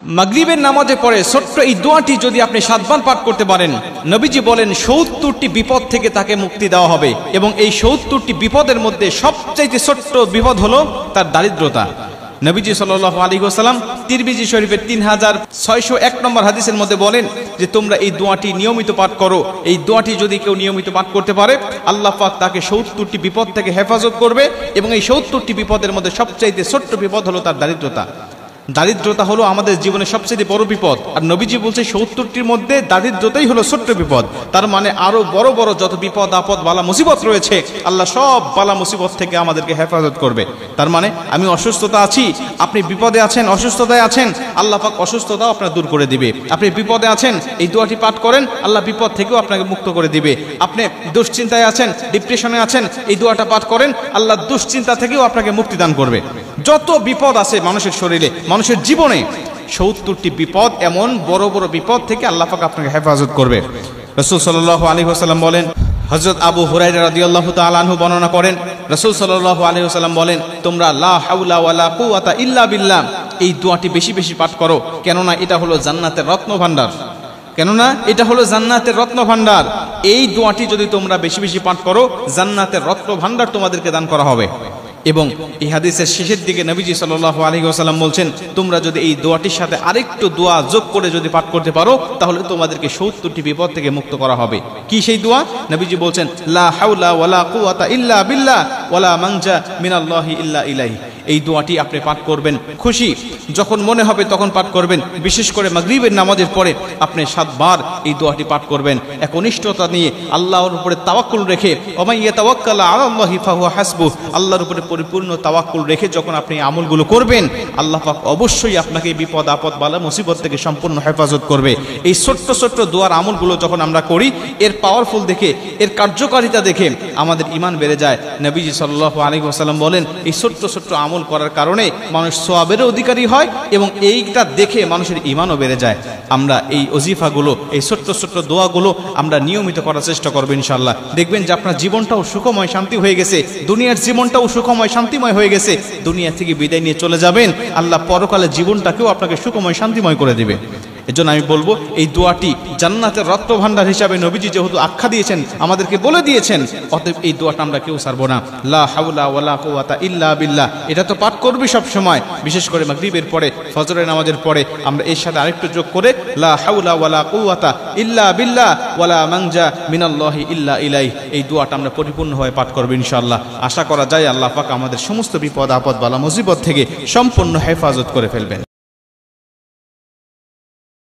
মাগরিবের নামাজে পড়ে ছোট্ট এই দোয়াটি যদি আপনি 7 বার পাঠ করতে পারেন, নবীজি বলেন 70টি বিপদ থেকে তাকে মুক্তি দেওয়া হবে। এবং এই 70টি বিপদের মধ্যে সবচেয়ে ছোট্ট বিপদ হলো তার দারিদ্রতা। নবীজি সাল্লাল্লাহু আলাইহি ওয়াসাল্লাম তিরমিজি শরীফের 3601 নম্বর হাদিসের মধ্যে বলেন যে তোমরা এই দোয়াটি নিয়মিত পাঠ করো। এই দোয়াটি যদি কেউ নিয়মিত পাঠ করতে পারে, আল্লাহ পাক তাকে 70টি বিপদ থেকে হেফাজত করবে। এবং এই 70টি বিপদের মধ্যে সবচেয়ে ছোট্ট বিপদ হলো তার দারিদ্রতা। দারিদ্রতা হলো আমাদের জীবনের সবচেয়ে বড় বিপদ। আর নবীজি বলছে 70টির মধ্যে দারিদ্রতাই হলো ছোট্ট বিপদ। তার মানে আরো বড় বড় যত বিপদ আপদ বালা মুসিবত রয়েছে, আল্লাহ সব বালা মুসিবত থেকে আমাদেরকে হেফাজত করবে। তার মানে আমি অসুস্থতা আছি, আপনি বিপদে আছেন, অসুস্থতায় আছেন, আল্লাহ পাক অসুস্থতাও আপনার দূর করে দিবে। আপনি বিপদে আছেন, এই দোয়াটি পাঠ করেন, আল্লাহ বিপদ থেকেও আপনাকে মুক্ত করে দিবে। আপনি দুশ্চিন্তায় আছেন, ডিপ্রেশনে আছেন, এই দোয়াটা পাঠ করেন, আল্লাহ দুশ্চিন্তা থেকেও আপনাকে মুক্তি দান করবে। যত বিপদ আছে মানুষের শরীরে, মানুষের জীবনে, 70টি বিপদ, এমন বড় বড় বিপদ থেকে আল্লাহ পাক আপনাকে হেফাজত করবে। রাসূল সাল্লাল্লাহু আলাইহি ওয়াসাল্লাম বলেন, হযরত আবু হুরায়রা রাদিয়াল্লাহু তাআলা আনহু বর্ণনা করেন, রাসূল সাল্লাল্লাহু আলাইহি ওয়াসাল্লাম বলেন, তোমরা লা হাওলা ওয়ালা কুওয়াতা ইল্লা বিল্লাহ এই দোয়াটি বেশি বেশি পাঠ করো, কেননা এটা হলো জান্নাতের রত্নভাণ্ডার। কেননা এটা হলো জান্নাতের রত্নভাণ্ডার। এই দোয়াটি যদি তোমরা বেশি বেশি পাঠ করো, জান্নাতের রত্নভাণ্ডার তোমাদেরকে দান করা হবে। এবং এই হাদিসের শেষের দিকে নবীজি সাল্লাল্লাহু আলাইহি ওয়াসাল্লাম বলছেন, তোমরা যদি এই দোয়াটির সাথে আরেকটু দোয়া যোগ করে যদি পাঠ করতে পারো, তাহলে তোমাদেরকে 70টি বিপদ থেকে মুক্ত করা হবে। কি সেই দোয়া? নবীজি বলছেন, লা হাওলা ওয়ালা কুওয়াতা ইল্লা বিল্লাহ ওয়ালা মানজা মিনাল্লাহি ইল্লা ইলাইহি। এই দোয়াটি আপনি পাঠ করবেন খুশি যখন মনে হবে তখন পাঠ করবেন। বিশেষ করে মাগরিবের নামাজের পরে আপনি 7 বার এই দোয়াটি পাঠ করবেন, একনিষ্ঠতা নিয়ে, আল্লাহর উপরে তাওয়াক্কুল রেখে। ওয়া ইয়াতাওয়াক্কাল আলাল্লাহি ফাহুয়া হাসবুহ। আল্লাহর উপরে পরিপূর্ণ তাওয়াক্কুল রেখে যখন আপনি আমলগুলো করবেন, আল্লাহ পাক অবশ্যই আপনাকে বিপদ আপদ বালা মুসিবত থেকে সম্পূর্ণ হেফাজত করবে। এই ছোট্ট ছোট্ট দোয়ার আমলগুলো যখন আমরা করি, এর পাওয়ারফুল দেখে, এর কার্যকারিতা দেখে আমাদের ঈমান বেড়ে যায়। নবীজি সাল্লাল্লাহু আলাইহি ওয়াসাল্লাম বলেন, এই ছোট্ট ছোট্ট আমল করার কারণে মানুষ সওয়াবেরও অধিকারী হয় এবং এইটা দেখে মানুষের ঈমানও বেড়ে যায়। আমরা এই ওজিফাগুলো, এই ছোট্ট ছোট্ট দোয়াগুলো আমরা নিয়মিত করার চেষ্টা করব ইনশাআল্লাহ। দেখবেন যে আপনার জীবনটাও সুখময় শান্তি হয়ে গেছে, দুনিয়ার জীবনটাও সুখময় শান্তিময় হয়ে গেছে। দুনিয়া থেকে বিদায় নিয়ে চলে যাবেন, আল্লাহ পরকালের জীবনটাকেও আপনাকে সুখময় শান্তিময় করে দিবে। এজন্য আমি বলবো, এই দোয়াটি জান্নাতের রত্নভাণ্ডার হিসাবে নবীজি যেহেতু আখ্যা দিয়েছেন, আমাদেরকে বলে দিয়েছেন, অতএব এই দোয়াটা আমরা কেউ ছাড়বো না। লা হাওলা ওয়ালা কুওয়াতা ইল্লা বিল্লাহ, এটা তো পাঠ করবি সব সময়। বিশেষ করে মাগরিবের পরে, ফজরের নামাজের পরে আমরা এর সাথে আরেকটু যোগ করে লা হাওলা ওয়ালা কুওয়াতা ইল্লা বিল্লাহ ওয়ালা মানজা মিনাল্লাহি ইল্লা ইলাইহি, এই দোয়াটা আমরা পরিপূর্ণভাবে পাঠ করব ইনশাআল্লাহ। আশা করা যায় আল্লাহ পাক আমাদের সমস্ত বিপদ আপদ বালা মুসিবত থেকে সম্পূর্ণ হেফাজত করে ফেলবেন।